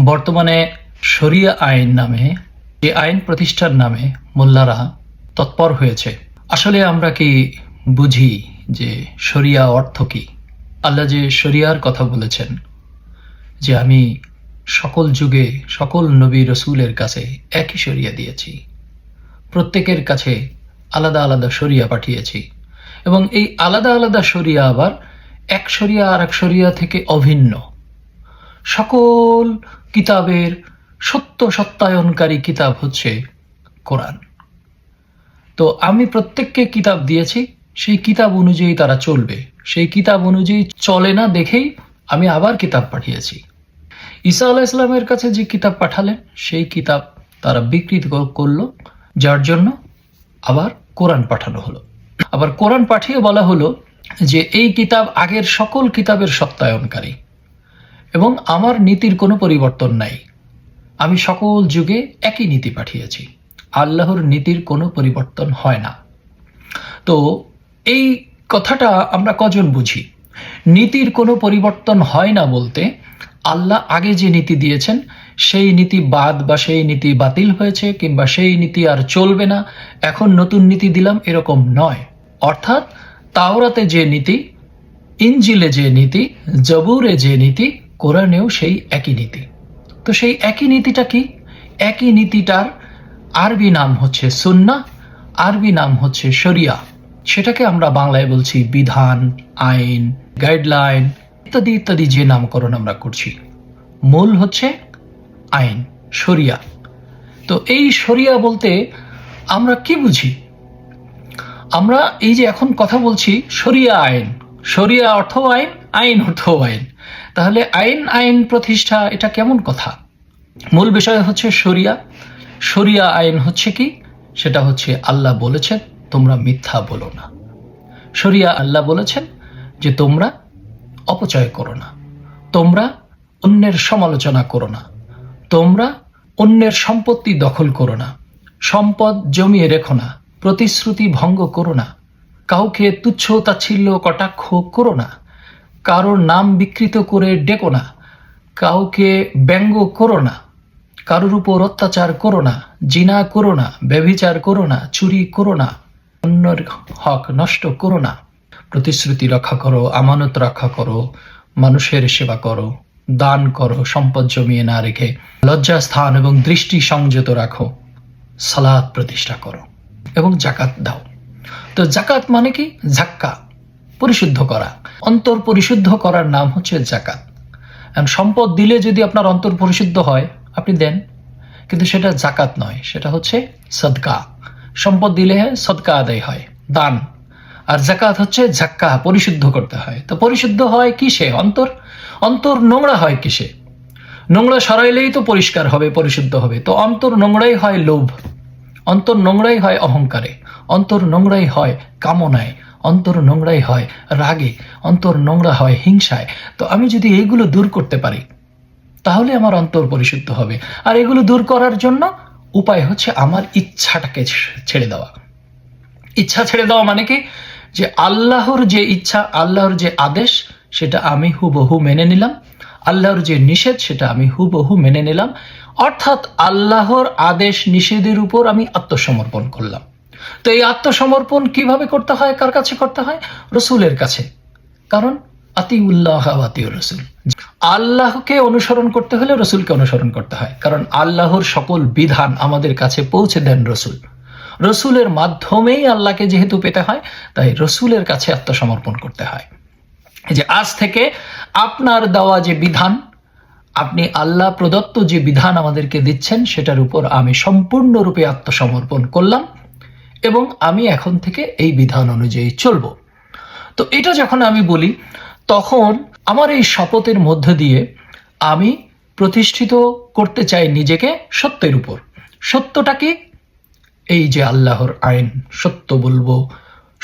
বর্তমানে শরিয়া আইন নামে যে আইন প্রতিষ্ঠার নামে মোল্লারা তৎপর হয়েছে। আসলে আমরা কি বুঝি যে শরিয়া অর্থ কি? আল্লাহ যে শরিয়ার কথা বলেছেন যে আমি সকল যুগে সকল নবী রসুলের কাছে একই শরিয়া দিয়েছি, প্রত্যেকের কাছে আলাদা আলাদা শরিয়া পাঠিয়েছি, এবং এই আলাদা আলাদা শরিয়া আবার এক শরিয়া আর এক শরিয়া থেকে অভিন্ন। সকল কিতাবের সত্য সত্যায়নকারী কিতাব হচ্ছে কোরআন। তো আমি প্রত্যেককে কিতাব দিয়েছি, সেই কিতাব অনুযায়ী তারা চলবে। সেই কিতাব অনুযায়ী চলে না দেখেই আমি আবার কিতাব পাঠিয়েছি। ঈসা আলাইহিস সালামের কাছে যে কিতাব পাঠালেন সেই কিতাব তারা বিকৃত করলো, যার জন্য আবার কোরআন পাঠানো হলো। আবার কোরআন পাঠিয়ে বলা হলো যে এই কিতাব আগের সকল কিতাবের সত্যায়নকারী এবং আমার নীতির কোনো পরিবর্তন নাই। আমি সকল যুগে একই নীতি পাঠিয়েছি, আল্লাহর নীতির কোনো পরিবর্তন হয় না। তো এই কথাটা আমরা কজন বুঝি? নীতির কোনো পরিবর্তন হয় না বলতে আল্লাহ আগে যে নীতি দিয়েছেন সেই নীতি বাদ বা সেই নীতি বাতিল হয়েছে কিংবা সেই নীতি আর চলবে না, এখন নতুন নীতি দিলাম, এরকম নয়। অর্থাৎ তাওরাতে যে নীতি, ইনজিলে যে নীতি, জবুরে যে নীতি, কোরআনেও সেই একই নীতি। তো সেই একই নীতিটা কি? একই নীতিটার আরবি নাম হচ্ছে সুন্নাহ, আরবি নাম হচ্ছে শরিয়া। সেটাকে আমরা বাংলায় বলছি বিধান, আইন, গাইডলাইন ইত্যাদি ইত্যাদি যে নামকরণ আমরা করছি, মূল হচ্ছে আইন, শরিয়া। তো এই শরিয়া বলতে আমরা কি বুঝি? আমরা এই যে এখন কথা বলছি শরিয়া আইন, শরিয়া অর্থ আইন, আইন অর্থ আইন, তাহলে আইন আইন প্রতিষ্ঠা এটা কেমন কথা? মূল বিষয় হচ্ছে শরিয়া। শরিয়া আইন হচ্ছে কি? সেটা হচ্ছে আল্লাহ বলেছেন তোমরা মিথ্যা বলো না। শরিয়া আল্লাহ বলেছেন যে তোমরা অপচয় করো না, তোমরা অন্যের সমালোচনা করো না, তোমরা অন্যের সম্পত্তি দখল করো না, সম্পদ জমিয়ে রেখো না, প্রতিশ্রুতি ভঙ্গ করো না, কাউকে তুচ্ছ তাচ্ছিল্য কটাক্ষ করো না, কারোর নাম বিকৃত করে ডেকো না, কাউকে ব্যঙ্গ করো না, কারোর উপর অত্যাচার করো না, জিনা করো না, ব্যভিচার করো না, চুরি করো না, অন্যের হক নষ্ট করো না, প্রতিশ্রুতি রক্ষা করো, আমানত রক্ষা করো, মানুষের সেবা করো, দান করো, সম্পদ জমিয়ে না রেখে লজ্জাস্থান এবং দৃষ্টি সংযত রাখো, সালাত প্রতিষ্ঠা করো এবং জাকাত দাও। তো জাকাত মানে কি? জাক্কা, পরিশুদ্ধ করা, অন্তর পরিশুদ্ধ করার নাম হচ্ছে জাকাত। সম্পদ দিলে যদি আপনার অন্তর পরিশুদ্ধ হয় আপনি দেন, কিন্তু সেটা জাকাত নয়, সেটা হচ্ছে সদকা। সম্পদ দিলে সদকা আদায় হয়, দান। আর জাকাত হচ্ছে জাক্কা, পরিশুদ্ধ করতে হয়। তো পরিশুদ্ধ হয় কিসে? অন্তর। অন্তর নোংরা হয় কিসে? নোংরা সরাইলেই তো পরিষ্কার হবে, পরিশুদ্ধ হবে। তো অন্তর নোংরাই হয় লোভ, অন্তর নোংরাই হয় অহংকারে, অন্তর নোংরাই হয় কামনায়, অন্তর নোংরাই হয় রাগে, অন্তর নোংরা হয় হিংসায়। তো আমি যদি এইগুলো দূর করতে পারি তাহলে আমার অন্তর পরিশুদ্ধ হবে। আর এগুলো দূর করার জন্য উপায় হচ্ছে আমার ইচ্ছাটাকে ছেড়ে দেওয়া। ইচ্ছা ছেড়ে দেওয়া মানে কি? যে আল্লাহর যে ইচ্ছা, আল্লাহর যে আদেশ সেটা আমি হুবহু মেনে নিলাম, আল্লাহর যে নিষেধ সেটা আমি হুবহু মেনে নিলাম। অর্থাৎ আল্লাহর আদেশ নিষেধের উপর আমি আত্মসমর্পণ করলাম। তো এই আত্মসমর্পণ কিভাবে করতে হয়? কার কাছে করতে হয়? রসুলের কাছে। কারণ আতিউল্লাহ ওয়া আতিউর রাসূল, আল্লাহকে অনুসরণ করতে হলে রসুলকে অনুসরণ করতে হয়। কারণ আল্লাহর সকল বিধান আমাদের কাছে পৌঁছে দেন রসুল। রসুলের মাধ্যমেই আল্লাহকে যেহেতু পেতে হয়, তাই রসুলের কাছে আত্মসমর্পণ করতে হয়। যে আজ থেকে আপনার দেওয়া যে বিধান, আপনি আল্লাহ প্রদত্ত যে বিধান আমাদেরকে দিচ্ছেন সেটার উপর আমি সম্পূর্ণরূপে আত্মসমর্পণ করলাম এবং আমি এখন থেকে এই বিধান অনুযায়ী চলব। তো এটা যখন আমি বলি তখন আমার এই শপথের মধ্য দিয়ে আমি প্রতিষ্ঠিত করতে চাই নিজেকে সত্যের উপর। সত্যটা কি? এই যে আল্লাহর আইন, সত্য বলবো,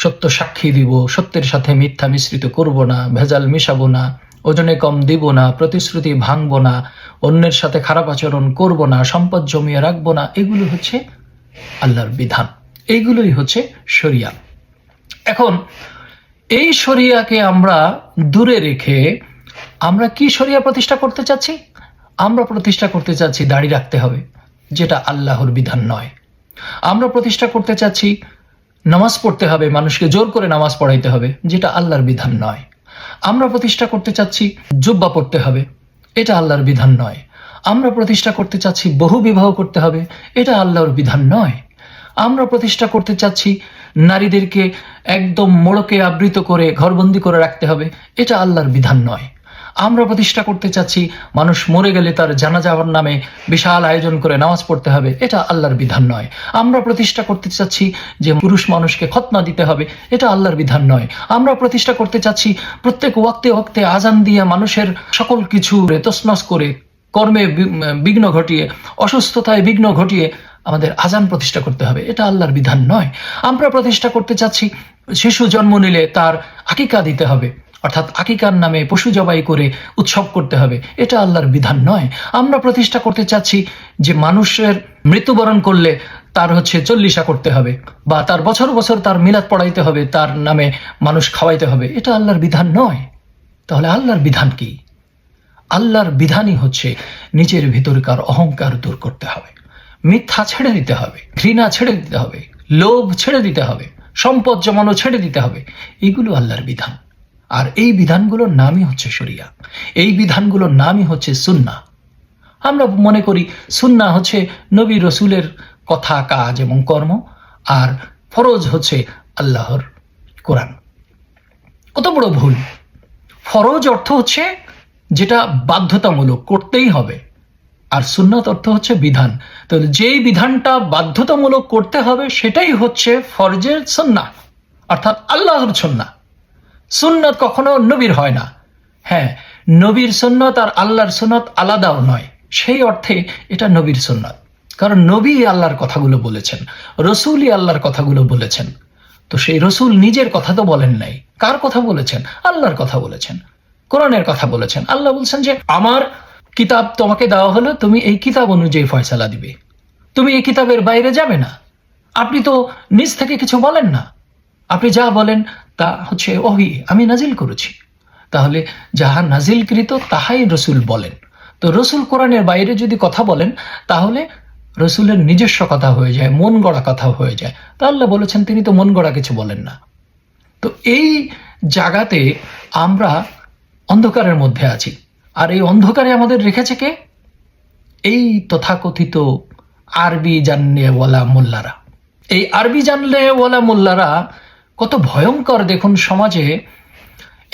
সত্য সাক্ষী দিব, সত্যের সাথে মিথ্যা মিশ্রিত করব না, ভেজাল মিশাবো না, ওজনে কম দিব না, প্রতিশ্রুতি ভাঙবো না, অন্যের সাথে খারাপ আচরণ করব না, সম্পদ জমিয়ে রাখবো না। এগুলো হচ্ছে আল্লাহর বিধান, এইগুলোই হচ্ছে শরিয়া। এখন এই শরিয়াকে আমরা দূরে রেখে আমরা কি শরিয়া প্রতিষ্ঠা করতে চাচ্ছি? আমরা প্রতিষ্ঠা করতে চাচ্ছি দাড়ি রাখতে হবে, যেটা আল্লাহর বিধান নয়। আমরা প্রতিষ্ঠা করতে চাচ্ছি নামাজ পড়তে হবে, মানুষকে জোর করে নামাজ পড়াইতে হবে, যেটা আল্লাহর বিধান নয়। আমরা প্রতিষ্ঠা করতে চাচ্ছি জুব্বা পড়তে হবে, এটা আল্লাহর বিধান নয়। আমরা প্রতিষ্ঠা করতে চাচ্ছি বহু বিবাহ করতে হবে, এটা আল্লাহর বিধান নয়। আমরা প্রতিষ্ঠা করতে চাচ্ছি নারীদেরকে একদম মোড়কে আবৃত করে ঘরবন্দি করে রাখতে হবে, এটা আল্লাহর বিধান নয়। আমরা প্রতিষ্ঠা করতে চাচ্ছি মানুষ মরে গেলে তার জানাজার নামে বিশাল আয়োজন করে নামাজ পড়তে হবে, এটা আল্লাহর বিধান নয়। আমরা প্রতিষ্ঠা করতে চাচ্ছি যে পুরুষ মানুষকে খতনা দিতে হবে, এটা আল্লাহর বিধান নয়। আমরা প্রতিষ্ঠা করতে চাচ্ছি প্রত্যেক ওয়াক্তে ওয়াক্তে আজান দিয়ে মানুষের সকল কিছু তছনছ করে, কর্মে বিঘ্ন ঘটিয়ে, অসুস্থতায় বিঘ্ন ঘটিয়ে আমাদের আজান প্রতিষ্ঠা করতে হবে, এটা আল্লাহর বিধান নয়। আমরা প্রতিষ্ঠা করতে চাচ্ছি শিশু জন্ম নিলে তার আকিকা দিতে হবে, অর্থাৎ আকিকার নামে পশু জবাই করে উৎসব করতে হবে, এটা আল্লাহর বিধান নয়। আমরা প্রতিষ্ঠা করতে চাচ্ছি যে মানুষের মৃত্যুবরণ করলে তার 40 করতে হবে, বা তার বছর বছর তার মিলাদ পড়াইতে হবে, তার নামে মানুষ খাওয়াইতে হবে, এটা আল্লাহর বিধান নয়। তাহলে আল্লাহর বিধান কি? আল্লাহর বিধানই হচ্ছে নিজের ভিতরকার অহংকার দূর করতে হবে, মিথ্যা ছেড়ে দিতে হবে, ঘৃণা ছেড়ে দিতে হবে, লোভ ছেড়ে দিতে হবে, সম্পদ জমানো ছেড়ে দিতে হবে। এগুলো আল্লাহর বিধান। আর এই বিধানগুলোর নামই হচ্ছে শরিয়া, এই বিধানগুলোর নামই হচ্ছে সুন্নাহ। আমরা মনে করি সুন্নাহ হচ্ছে নবী রসুলের কথা, কাজ এবং কর্ম, আর ফরজ হচ্ছে আল্লাহর কোরআন। কত বড় ভুল! ফরজ অর্থ হচ্ছে যেটা বাধ্যতামূলক, করতেই হবে, আর সুন্নাত অর্থ হচ্ছে বিধান। তাহলে যেই বিধানটা বাধ্যতামূলক করতে হবে সেটাই হচ্ছে ফরজের সুন্নাহ, অর্থাৎ আল্লাহর সুন্নাহ। সুন্নাত কখনো নবীর হয় না। হ্যাঁ, নবীর সুন্নাত আর আল্লাহর সুন্নাত আলাদাও নয়, সেই অর্থে এটা নবীর সুন্নাত, কারণ নবী আল্লাহর কথাগুলো বলেছেন, রসুলই আল্লাহর কথাগুলো বলেছেন। তো সেই রসুল নিজের কথা তো বলেন নাই, কার কথা বলেছেন? আল্লাহর কথা বলেছেন, কোরআনের কথা বলেছেন। আল্লাহ বলছেন যে আমার কিতাব তোমাকে দেওয়া হলো, তুমি এই কিতাব অনুযায়ী ফয়সালা দিবে, তুমি এই কিতাবের বাইরে যাবে না। আপনি তো নিজ থেকে কিছু বলেন না, আপনি যা বলেন তা হচ্ছে ওহী, আমি নাজিল করেছি। তাহলে যাহা নাজিলকৃত তাহাই রসুল বলেন। তো রসুল কোরআনের বাইরে যদি কথা বলেন তাহলে রসুলের নিজস্ব কথা হয়ে যায়, মন গড়া কথা হয়ে যায়। তা আল্লাহ বলেছেন তিনি তো মন গড়া কিছু বলেন না। তো এই জায়গাতে আমরা অন্ধকারের মধ্যে আছি, আর এই অন্ধকারে আমাদের রেখেছে কে? এই তথাকথিত আরবি জাননেওয়ালা মোল্লারা। এই আরবি জাননেওয়ালা মোল্লারা কত ভয়ঙ্কর দেখুন। সমাজে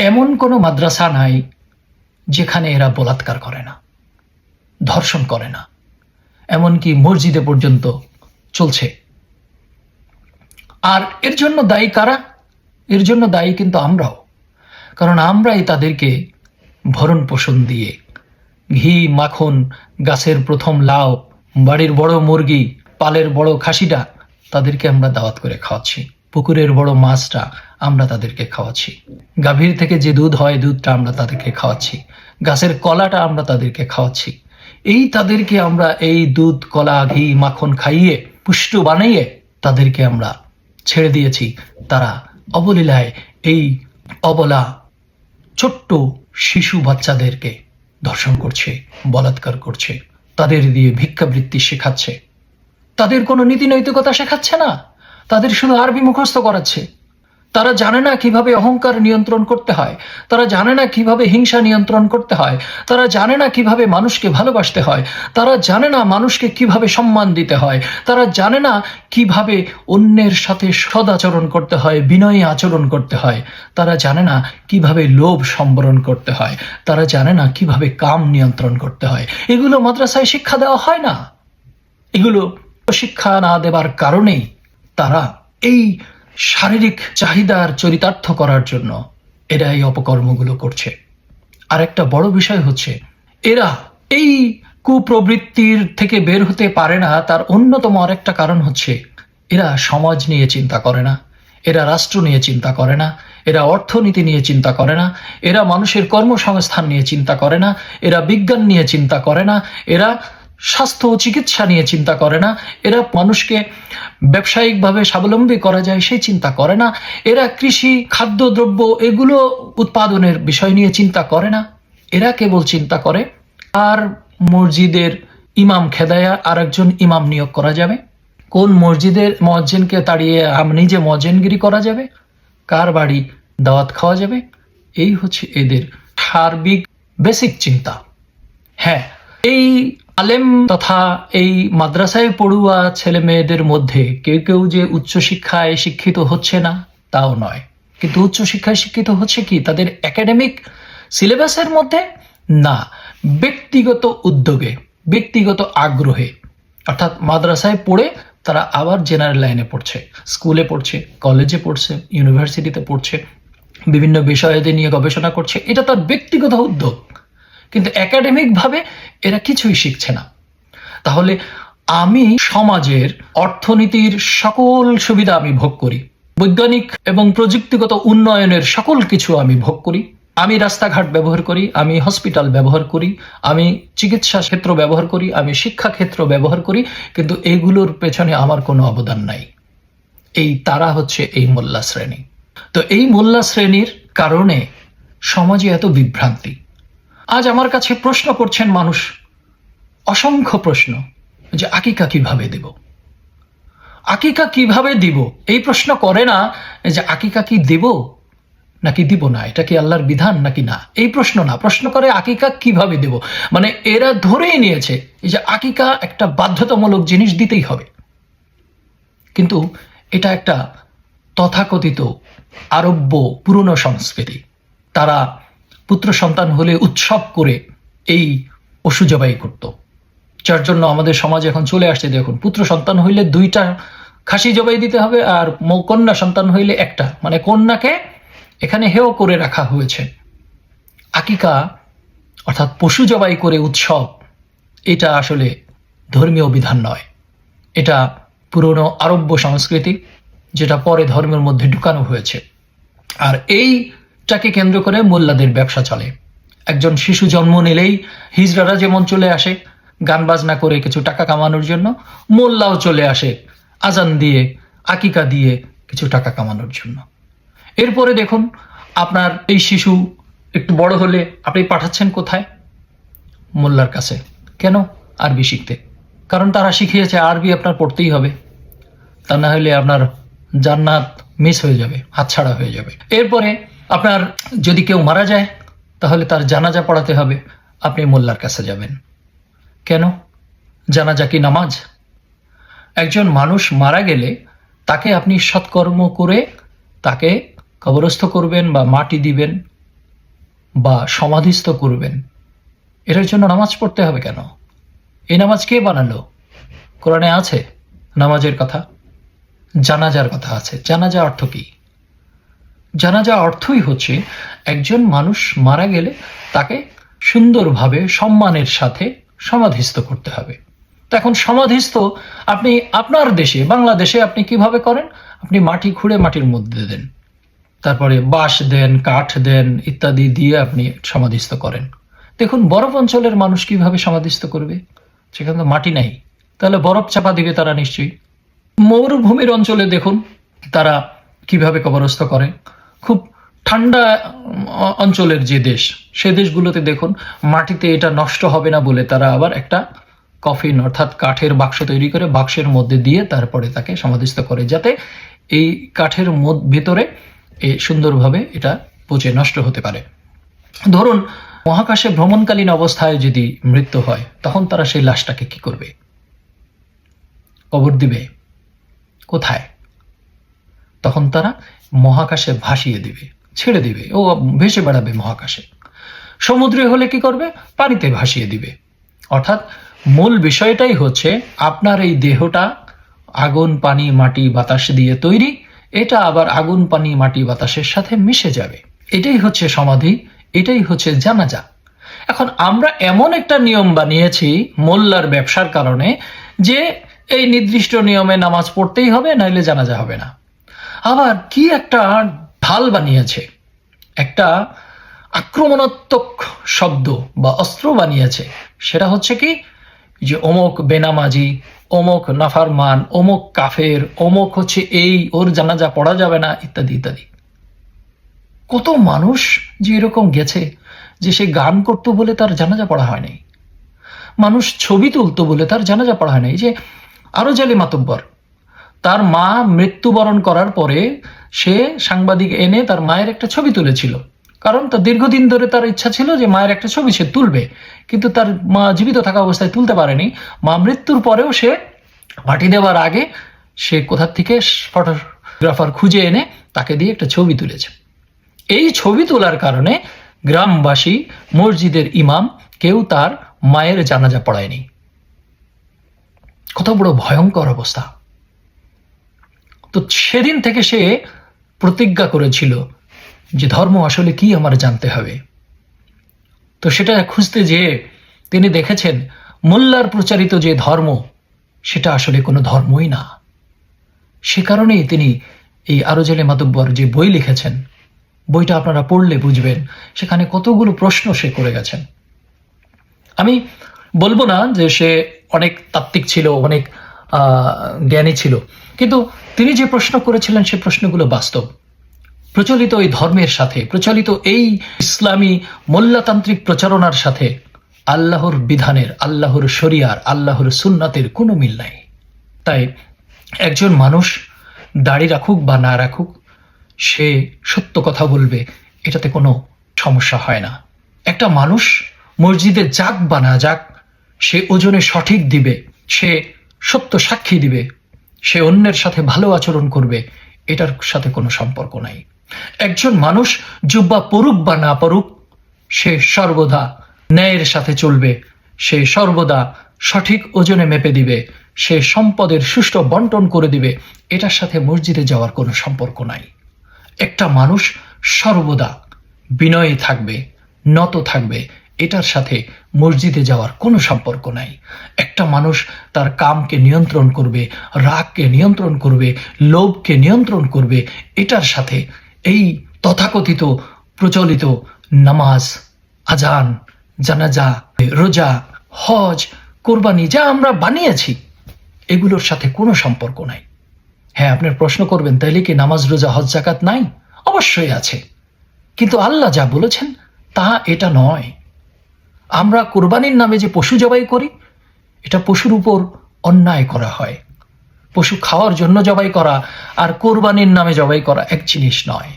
এমন কোনো মাদ্রাসা নাই যেখানে এরা বলাৎকার করে না, ধর্ষণ করে না, এমনকি মসজিদে পর্যন্ত চলছে। আর এর জন্য দায়ী কারা? এর জন্য দায়ী কিন্তু আমরাও, কারণ আমরাই তাদেরকে ভরণ পোষণ দিয়ে, ঘি মাখন, গাছের প্রথম লাউ, বাড়ির বড় মুরগি, পালের বড় খাসিটা তাদেরকে আমরা দাওয়াত করে খাওয়াচ্ছি, পুকুরের বড় মাছটা আমরা তাদেরকে খাওয়াচ্ছি, গাভীর থেকে যে দুধ হয় দুধটা আমরা তাদেরকে খাওয়াচ্ছি, গাছের কলাটা আমরা তাদেরকে খাওয়াচ্ছি। এই তাদেরকে আমরা এই দুধ, কলা, ঘি, মাখন খাইয়ে পুষ্ট বানাইয়ে তাদেরকে আমরা ছেড়ে দিয়েছি। তারা অবলীলায় এই অবলা ছোট্ট শিশু বাচ্চাদেরকে ধর্ষণ করছে, বলাৎকার করছে, তাদের দিয়ে ভিক্ষাবৃত্তি শেখাচ্ছে, তাদের কোনো নীতি নৈতিকতা শেখাচ্ছে না, তাদের শুধু আরবি মুখস্থ করাচ্ছে। তারা জানে না কিভাবে অহংকার নিয়ন্ত্রণ করতে হয়, তারা জানে না কিভাবে হিংসা নিয়ন্ত্রণ করতে হয়, তারা জানে না কিভাবে মানুষকে ভালোবাসতে হয়, তারা জানে না মানুষকে কিভাবে সম্মান দিতে হয়, তারা জানে না কিভাবে অন্যের সাথে সদাচরণ করতে হয়, বিনয়ী আচরণ করতে হয়, তারা জানে না কিভাবে লোভ সম্বরণ করতে হয়, তারা জানে না কিভাবে কাম নিয়ন্ত্রণ করতে হয়। এগুলো মাদ্রাসায় শিক্ষা দেওয়া হয় না। এগুলো শিক্ষা না দেবার কারণেই তারা এই শারীরিক চাহিদার চরিতার্থ করার জন্য এরা এই অপকর্মগুলো করছে। আর একটা বড় বিষয় হচ্ছে এরা এই কুপ্রবৃত্তির থেকে বের হতে পারে না। তার অন্যতম আরেকটা কারণ হচ্ছে এরা সমাজ নিয়ে চিন্তা করে না, এরা রাষ্ট্র নিয়ে চিন্তা করে না, এরা অর্থনীতি নিয়ে চিন্তা করে না, এরা মানুষের কর্মসংস্থান নিয়ে চিন্তা করে না, এরা বিজ্ঞান নিয়ে চিন্তা করে না, এরা স্বাস্থ্য ও চিকিৎসা নিয়ে চিন্তা করে না, এরা মানুষকে ব্যবসায়িকভাবে স্বাবলম্বী করা যায় সেই চিন্তা করে না, এরা কৃষি, খাদ্যদ্রব্য এগুলো উৎপাদনের বিষয় নিয়ে চিন্তা করে না। এরা কেবল চিন্তা করে আর মসজিদের ইমাম খেদায়া আরেকজন ইমাম নিয়োগ করা যাবে, কোন মসজিদের মুয়াজ্জিনকে তাড়িয়ে নিজে মুয়াজ্জিনগিরি করা যাবে, কার বাড়ি দাওয়াত খাওয়া যাবে, এই হচ্ছে এদের সার্বিক বেসিক চিন্তা। হ্যাঁ, এই আলেম তথা এই মাদ্রাসায় পড়ুয়া ছেলে মেয়েদের মধ্যে কেউ কেউ যে উচ্চশিক্ষায় শিক্ষিত হচ্ছে না তাও নয়, কিন্তু উচ্চশিক্ষায় শিক্ষিত হচ্ছে কি তাদের একাডেমিক সিলেবাসের মধ্যে না, ব্যক্তিগত উদ্যোগে, ব্যক্তিগত আগ্রহে। অর্থাৎ মাদ্রাসায় পড়ে তারা আবার জেনারেল লাইনে পড়ছে, স্কুলে পড়ছে, কলেজে পড়ছে, ইউনিভার্সিটিতে পড়ছে, বিভিন্ন বিষয়াদি নিয়ে গবেষণা করছে, এটা তার ব্যক্তিগত উদ্যোগ, কিন্তু একাডেমিকভাবে এরা কিছুই শিখছে না। তাহলে আমি সমাজের অর্থনীতির সকল সুবিধা আমি ভোগ করি, বৈজ্ঞানিক এবং প্রযুক্তিগত উন্নয়নের সকল কিছু আমি ভোগ করি, আমি রাস্তাঘাট ব্যবহার করি, আমি হসপিটাল ব্যবহার করি, আমি চিকিৎসা ক্ষেত্র ব্যবহার করি, আমি শিক্ষা ক্ষেত্র ব্যবহার করি, কিন্তু এগুলোর পেছনে আমার কোনো অবদান নাই। এই তারা হচ্ছে এই মোল্লা শ্রেণী। তো এই মোল্লা শ্রেণীর কারণে সমাজে এত বিভ্রান্তি। আজ আমার কাছে প্রশ্ন করছেন মানুষ, অসংখ্য প্রশ্ন, যে আকিকা কিভাবে দেব, আকিকা কিভাবে দিব। এই প্রশ্ন করে না যে আকিকা কি দেব নাকি দিব না, এটা কি আল্লাহর বিধান নাকি না, এই প্রশ্ন না, প্রশ্ন করে আকিকা কিভাবে দেব। মানে এরা ধরেই নিয়েছে যে আকিকা একটা বাধ্যতামূলক জিনিস দিতেই হবে। কিন্তু এটা একটা তথাকথিত আরব্য পুরনো সংস্কৃতি। তারা পুত্র সন্তান হলে উৎসব করে এই পশু জবাই করত, যার জন্য আমাদের সমাজ এখন চলে আসছে। দেখুন, পুত্র সন্তান হইলে 2টা খাসি জবাই দিতে হবে, আর কন্যা সন্তান হইলে 1টা, মানে কন্যাকে এখানে হেয় করে রাখা হয়েছে। আকিকা অর্থাৎ পশু জবাই করে উৎসব, এটা আসলে ধর্মীয় বিধান নয়, এটা পুরনো আরব্য সংস্কৃতি, যেটা পরে ধর্মের মধ্যে ঢুকানো হয়েছে। আর এইটাকে কেন্দ্র করে মোল্লাদের ব্যবসা চলে। একজন শিশু জন্ম নিলেই হিজড়ারা যেমন চলে আসে গান বাজনা করে কিছু টাকা কামানোর জন্য, মোল্লাও চলে আসে আজান দিয়ে, আকিকা দিয়ে কিছু টাকা কামানোর জন্য। এরপরে দেখুন, আপনার এই শিশু একটু বড় হলে আপনি পাঠাচ্ছেন কোথায়? মোল্লার কাছে। কেন? আরবি শিখতে। কারণ তারা শিখিয়েছে আরবি আপনার পড়তেই হবে, তা না হলে আপনার জান্নাত মিস হয়ে যাবে, হাতছাড়া হয়ে যাবে। এরপরে আপনার যদি কেউ মারা যায় তাহলে তার জানাজা পড়াতে হবে, আপনি মোল্লার কাছে যাবেন। কেন? জানাজা কি নামাজ? একজন মানুষ মারা গেলে তাকে আপনি সৎকর্ম করে তাকে কবরস্থ করবেন বা মাটি দিবেন বা সমাধিস্থ করবেন, এটার জন্য নামাজ পড়তে হবে কেন? এই নামাজ কে বানালো? কোরআনে আছে নামাজের কথা, জানাজার কথা আছে। জানাজা অর্থ কি? জানাজা অর্থই হচ্ছে একজন মানুষ মারা গেলে তাকে সুন্দরভাবে সম্মানের সাথে সমাধিস্থ করতে হবে। তো এখন সমাধিস্থ আপনি আপনার দেশে বাংলাদেশে আপনি কিভাবে করেন? আপনি মাটি খুঁড়ে মাটির মধ্যে দেন, তারপরে বাঁশ দেন, কাঠ দেন, ইত্যাদি দিয়ে আপনি সমাধিস্থ করেন। দেখুন বরফ অঞ্চলের মানুষ কিভাবে সমাধিস্থ করবে? সেখানে তো মাটি নাই, তাহলে বরফ চাপা দিবে তারা নিশ্চয়ই। মরুভূমির অঞ্চলে দেখুন তারা কিভাবে কবরস্থ করে। খুব ঠান্ডা অঞ্চলের যে দেশ, সে দেশগুলোতে দেখুন মাটিতে এটা নষ্ট হবে না বলে তারা আবার একটা কফিন অর্থাৎ কাঠের বাক্স তৈরি করে বাক্সের মধ্যে দিয়ে তারপরে তাকে সমাধিস্থ করে, যাতে এই কাঠের ভেতরে সুন্দরভাবে এটা পচে নষ্ট হতে পারে। ধরুন মহাকাশে ভ্রমণকালীন অবস্থায় যদি মৃত্যু হয় তখন তারা সেই লাশটাকে কি করবে? কবর দিবে কোথায়? তখন তারা মহাকাশে ভাসিয়ে দিবে, ছেড়ে দিবে, ও ভেসে বেড়াবে মহাকাশে। সমুদ্রে হলে কি করবে? পানিতে ভাসিয়ে দিবে। অর্থাৎ মূল বিষয়টাই হচ্ছে আপনার এই দেহটা আগুন, পানি, মাটি, বাতাস দিয়ে তৈরি, এটা আবার আগুন, পানি, মাটি, বাতাসের সাথে মিশে যাবে। এটাই হচ্ছে সমাধি, এটাই হচ্ছে জানাজা। এখন আমরা এমন একটা নিয়ম বানিয়েছি মোল্লার ব্যবসার কারণে যে এই নির্দিষ্ট নিয়মে নামাজ পড়তেই হবে, নাইলে জানাজা হবে না। আবার কি একটা ঢাল বানিয়েছে, একটা আক্রমণাত্মক শব্দ বা অস্ত্র বানিয়েছে। সেটা হচ্ছে কি, যে অমুক বেনামাজি, অমুক নাফারমান, অমুক কাফের, অমুক হচ্ছে এই, ওর জানাজা পড়া যাবে না, ইত্যাদি ইত্যাদি। কত মানুষ যে এরকম গেছে যে সে গান করতো বলে তার জানাজা পড়া হয়নি। মানুষ ছবি তুলতো বলে তার জানাজা পড়া হয় না। এই যে আরজ আলী মাতব্বর, তার মা মৃত্যুবরণ করার পরে সে সাংবাদিক এনে তার মায়ের একটা ছবি তুলেছিল, কারণ তার দীর্ঘদিন ধরে তার ইচ্ছা ছিল যে মায়ের একটা ছবি সে তুলবে, কিন্তু তার মা জীবিত থাকা অবস্থায় তুলতে পারেনি। মা মৃত্যুর পরেও সে মাটি দেওয়ার আগে সে কোথা থেকে ফটোগ্রাফার খুঁজে এনে তাকে দিয়ে একটা ছবি তুলেছে। এই ছবি তোলার কারণে গ্রামবাসী, মসজিদের ইমাম কেউ তার মায়ের জানাজা পড়ায়নি। কত বড় ভয়ঙ্কর অবস্থা। তো সেদিন থেকে সে প্রতিজ্ঞা করেছিল যে ধর্ম আসলে কি আমার জানতে হবে। তো সেটা খুঁজতে যেয়ে তিনি দেখেছেন মোল্লার প্রচারিত যে ধর্ম সেটা আসলে কোনো ধর্মই না। সে কারণেই তিনি এই আরজ আলী মাতব্বর যে বই লিখেছেন, বইটা আপনারা পড়লে বুঝবেন সেখানে কতগুলো প্রশ্ন সে করে গেছেন। আমি বলবো না যে সে অনেক তাত্ত্বিক ছিল, অনেক জ্ঞানী ছিল, কিন্তু তিনি যে প্রশ্ন করেছিলেন সে প্রশ্নগুলো বাস্তব। প্রচলিত এই ধর্মের সাথে, প্রচলিত এই ইসলামী মোল্লাতান্ত্রিক প্রচারণার সাথে আল্লাহর বিধানের, আল্লাহর শরিয়ার, আল্লাহর সুন্নাতের কোনো মিল নাই। তাই একজন মানুষ দাড়ি রাখুক বা না রাখুক, সে সত্য কথা বলবে, এটাতে কোনো সমস্যা হয় না। একটা মানুষ মসজিদে যাক বা না যাক, সে ওজনে সঠিক দিবে, সে সত্য সাক্ষী দিবে, সে অন্যের সাথে ভালো আচরণ করবে, এটার সাথে কোনো সম্পর্ক নাই। একজন মানুষ জুব্বা পরুক বা না পরুক, সে সর্বদা ন্যায়ের সাথে চলবে, সে সর্বদা সঠিক ওজনে মেপে দিবে, সে সম্পদের সুষ্ঠু বন্টন করে দিবে, এটার সাথে মসজিদে যাওয়ার কোনো সম্পর্ক নাই। একটা মানুষ সর্বদা বিনয়ী থাকবে, নত থাকবে, এটার সাথে মসজিদে যাওয়ার কোনো সম্পর্ক নাই। একটা মানুষ তার কামকে নিয়ন্ত্রণ করবে, রাগকে নিয়ন্ত্রণ করবে, লোভকে নিয়ন্ত্রণ করবে, এটার সাথে এই তথাকথিত প্রচলিত নামাজ, আজান, জানাজা, রোজা, হজ, কোরবানি যা আমরা বানিয়েছি, এগুলোর সাথে কোনো সম্পর্ক নাই। হ্যাঁ, আপনার প্রশ্ন করবেন তাইলে কি নামাজ, রোজা, হজ, যাকাত নাই? অবশ্যই আছে, কিন্তু আল্লাহ যা বলেছেন তা এটা নয়। আমরা কোরবানির নামে যে পশু জবাই করি, এটা পশুর উপর অন্যায় করা হয়। পশু খাওয়ার জন্য জবাই করা আর কোরবানির নামে জবাই করা এক জিনিস নয়।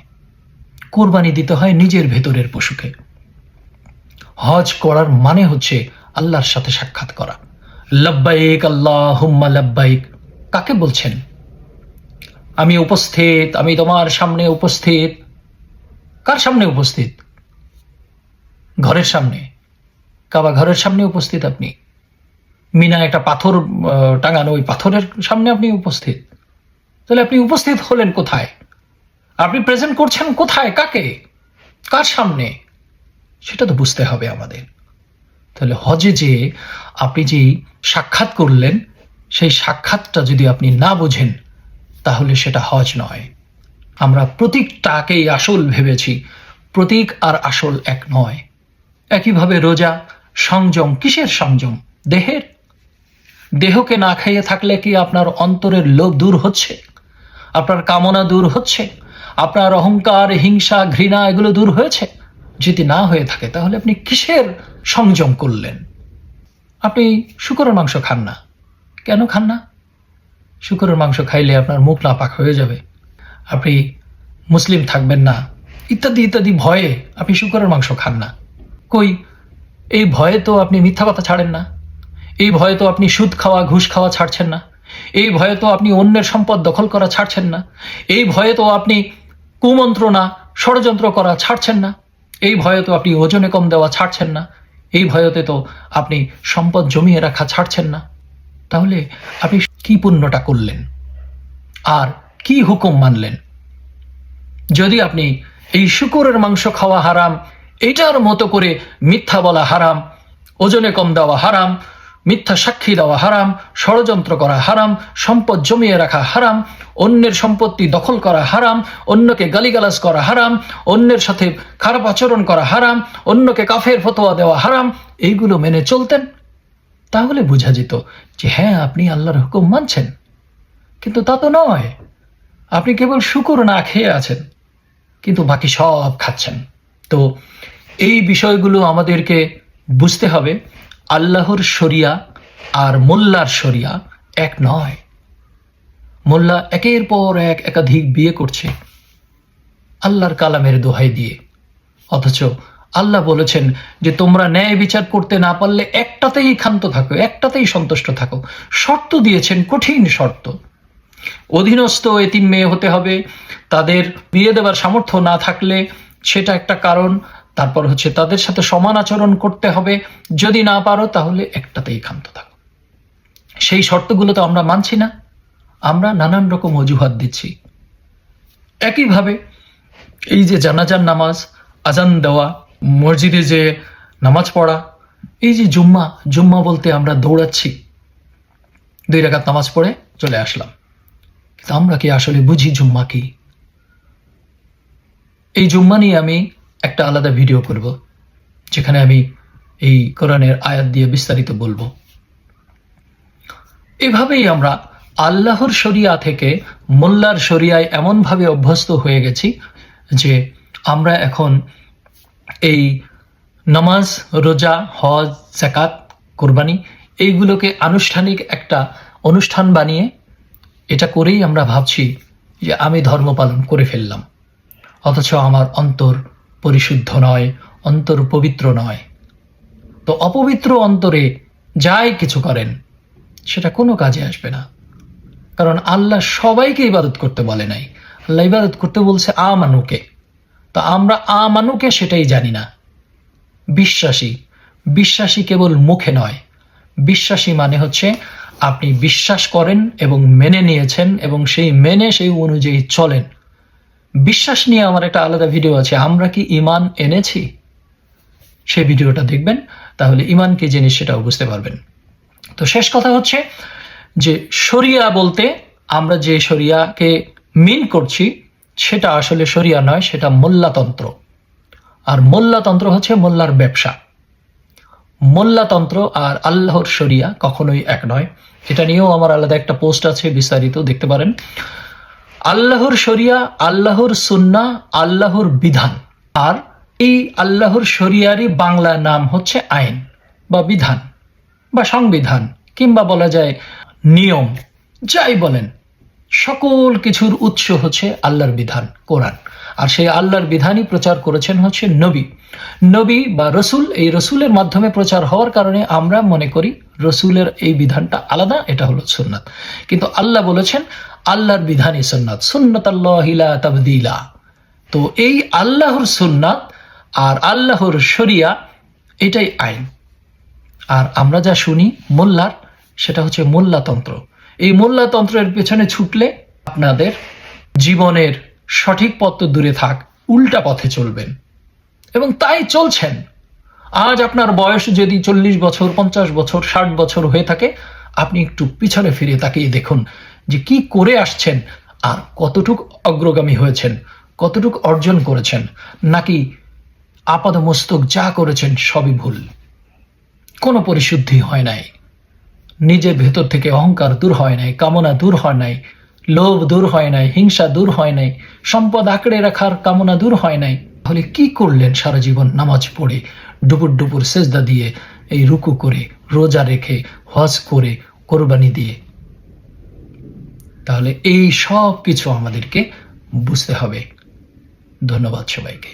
কোরবানি দিতে হয় নিজের ভেতরের পশুকে। হজ করার মানে হচ্ছে আল্লাহর সাথে সাক্ষাৎ করা। লব্বাইক আল্লাহুম্মা লব্বাইক কাকে বলছেন? আমি উপস্থিত, আমি তোমার সামনে উপস্থিত। কার সামনে উপস্থিত? ঘরের সামনে, কাবা ঘরের সামনে উপস্থিত আপনি। মিনা একটা পাথর টাঙানো, ওই পাথরের সামনে আপনি উপস্থিত। তাহলে আপনি উপস্থিত হলেন কোথায়? আপনি প্রেজেন্ট করছেন কোথায়, কাকে, কার সামনে? সেটা তো বুঝতে হবে আমাদের। তাহলে হজে যে আপনি যে সাক্ষাৎ করলেন, সেই সাক্ষাৎটা যদি আপনি না বোঝেন তাহলে সেটা হজ নয়। আমরা প্রতীকটাকেই আসল ভেবেছি, প্রতীক আর আসল এক নয়। একইভাবে রোজা, সংযম, কিসের সংযম? দেহের। দেহকে না খাইয়ে থাকলে কি আপনার অন্তরের লোভ দূর হচ্ছে? আপনার কামনা দূর হচ্ছে? আপনার অহংকার, হিংসা, ঘৃণা এগুলো দূর হয়েছে? যদি না হয়ে থাকে তাহলে আপনি কিসের সংযম করলেন? আপনি শূকরের মাংস খান না, কেন খান না? শূকরের মাংস খাইলে আপনার মুখ নাপাক হয়ে যাবে, আপনি মুসলিম থাকবেন না, ইত্যাদি ইত্যাদি ভয়ে আপনি শূকরের মাংস খান না। কই, এই ভয়ে তো আপনি মিথ্যা কথা ছাড়েন না, এই ভয়ে তো আপনি সুদ খাওয়া, ঘুষ খাওয়া ছাড়ছেন না, এই ভয়ে তো আপনি অন্যের সম্পদ দখল করা ছাড়ছেন না, এই ভয়ে তো আপনি কুমন্ত্রণা, ষড়যন্ত্র করা ছাড়ছেন না, এই ভয়ে তো আপনি ওজনে কম দেওয়া ছাড়ছেন না, এই ভয়তে তো আপনি সম্পদ জমিয়ে রাখা ছাড়ছেন না। তাহলে আপনি কি পুণ্যটা করলেন আর কি হুকুম মানলেন? যদি আপনি এই শূকরের মাংস খাওয়া হারাম, এইটার মতো করে মিথ্যা বলা হারাম, ওজনে কম দেওয়া হারাম, মিথ্যা সাক্ষী দেওয়া হারাম, ষড়যন্ত্র করা হারাম, সম্পদ জমিয়ে রাখা হারাম, অন্যের সম্পত্তি দখল করা হারাম, অন্যকে গালিগালাজ করা হারাম, অন্যের সাথে খারাপ আচরণ করা হারাম, অন্যকে কাফের ফতোয়া দেওয়া হারাম, এইগুলো মেনে চলতেন, তাহলে বোঝা যেত যে হ্যাঁ, আপনি আল্লাহর হুকুম মানছেন। কিন্তু তা তো নয়। আপনি কেবল শুকর না খেয়ে আছেন, কিন্তু বাকি সব খাচ্ছেন। তো এই বিষয়গুলো আমাদেরকে বুঝতে হবে। আল্লাহর শরিয়া আর মোল্লার শরিয়া এক নয়। মোল্লা একের পর এক একাধিক বিয়ে করছে আল্লাহর কালামের দোহাই দিয়ে, অথচ আল্লাহ বলেছেন যে তোমরা ন্যায় বিচার করতে না পারলে একটাতেই ক্ষান্ত থাকো, একটাতেই সন্তুষ্ট থাকো। শর্ত দিয়েছেন, কঠিন শর্ত। অধীনস্থ এতিম মেয়ে হতে হবে, তাদের বিয়ে দেওয়ার সামর্থ্য না থাকলে সেটা একটা কারণ। তারপর হচ্ছে তাদের সাথে সমান আচরণ করতে হবে, যদি না পারো তাহলে একটাতেই ক্ষান্ত থাকো। সেই শর্তগুলো তো আমরা মানছি না, আমরা নানান রকম অজুহাত দিচ্ছি। একইভাবে এই যে জানাজার নামাজ, আজান দেওয়া, মসজিদে যে নামাজ পড়া, এই যে জুম্মা বলতে আমরা দৌড়াচ্ছি, 2 রাকাত নামাজ পড়ে চলে আসলাম, কিন্তু আমরা কি আসলে বুঝি জুম্মা কি? এই জুম্মা নিয়ে আমি একটা আলাদা ভিডিও করব, যেখানে আমি এই কোরআনের আয়াত দিয়ে বিস্তারিত বলবো। এভাবেই আমরা আল্লাহর শরিয়া থেকে মোল্লার শরিয়ায় এমনভাবে অভ্যস্ত হয়ে গেছি যে আমরা এখন এই নামাজ, রোজা, হজ, যাকাত, কোরবানি এইগুলোকে আনুষ্ঠানিক একটা অনুষ্ঠান বানিয়ে এটা করেই আমরা ভাবছি যে আমি ধর্ম পালন করে ফেললাম, অথচ আমার অন্তর পরিশুদ্ধ নয়, অন্তর পবিত্র নয়। তো অপবিত্র অন্তরে যাই কিছু করেন সেটা কোনো কাজে আসবে না, কারণ আল্লাহ সবাইকে ইবাদত করতে বলে নাই, আল্লাহ ইবাদত করতে বলছে আমানুকে। তো আমরা আমানুকে সেটাই জানি না। বিশ্বাসী কেবল মুখে নয়, বিশ্বাসী মানে হচ্ছে আপনি বিশ্বাস করেন এবং মেনে নিয়েছেন এবং সেই অনুযায়ী চলেন। বিশ্বাস নিয়ে আমার একটা আলাদা ভিডিও আছে, আমরা কি ঈমান এনেছি, সেই ভিডিওটা দেখবেন, তাহলে ঈমান কি জিনিস সেটাও বুঝতে পারবেন। তো শেষ কথা হচ্ছে যে শরিয়া বলতে আমরা যে শরিয়াকে মিন করছি সেটা আসলে শরিয়া নয়, সেটা মোল্লাতন্ত্র। আর মোল্লাতন্ত্র হচ্ছে মোল্লার ব্যবসা। মোল্লাতন্ত্র আর আল্লাহর শরিয়া কখনোই এক নয়। এটা নিয়েও আমার আলাদা একটা পোস্ট আছে, বিস্তারিত দেখতে পারেন। আল্লাহর শরিয়া, আল্লাহর সুন্নাহ, আল্লাহর বিধান। আর এই আল্লাহর শরিয়ারই বাংলা নাম হচ্ছে আইন বা বিধান বা সংবিধান, কিংবা বলা যায় নিয়ম, যাই বলেন। সকল কিছুর উৎস হচ্ছে আল্লাহর বিধান, কোরআন। আর সেই আল্লাহর বিধানই প্রচার করেছেন হচ্ছে নবী বা রসুল। এই রসুলের মাধ্যমে প্রচার হওয়ার কারণে আমরা মনে করি রসুলের এই বিধানটা আলাদা, এটা হলো সুন্নাত। কিন্তু আল্লাহ বলেছেন আল্লাহর বিধানই সুন্নাত, সুন্নাতাল্লাহি লা তাবদীলা। তো এই আল্লাহর সুন্নাত আর আল্লাহর শরিয়া এটাই আইন। আর আমরা যা শুনি মোল্লার, সেটা হচ্ছে মোল্লাতন্ত্র। এই মোল্লাতন্ত্রের পেছনে ছুটলে আপনাদের জীবনের সঠিক পথ তো দূরে থাক, উল্টা পথে চলবেন, এবং তাই চলছেন। আজ আপনার বয়স যদি 40 বছর, 50 বছর, 60 বছর হয়ে থাকে, আপনি একটু পিছনে ফিরে তাকিয়ে দেখুন যে কি করে আসছেন আর কতটুক অগ্রগামী হয়েছেন, কতটুক অর্জন করেছেন, নাকি আপাদমস্তক যা করেছেন সবই ভুল, কোনো পরিশুদ্ধি হয় নাই, নিজের ভেতর থেকে অহংকার দূর হয় নাই, কামনা দূর হয় নাই, লোভ দূর হয় নাই, হিংসা দূর হয় নাই, সম্পদ আঁকড়ে রাখার কামনা দূর হয় নাই। তাহলে কি করলেন সারা জীবন? নামাজ পড়ে, ডুপুর সেজদা দিয়ে, এই রুকু করে, রোজা রেখে, হজ করে, কোরবানি দিয়ে। তাহলে এই সব কিছু আমাদেরকে বুঝতে হবে। ধন্যবাদ সবাইকে।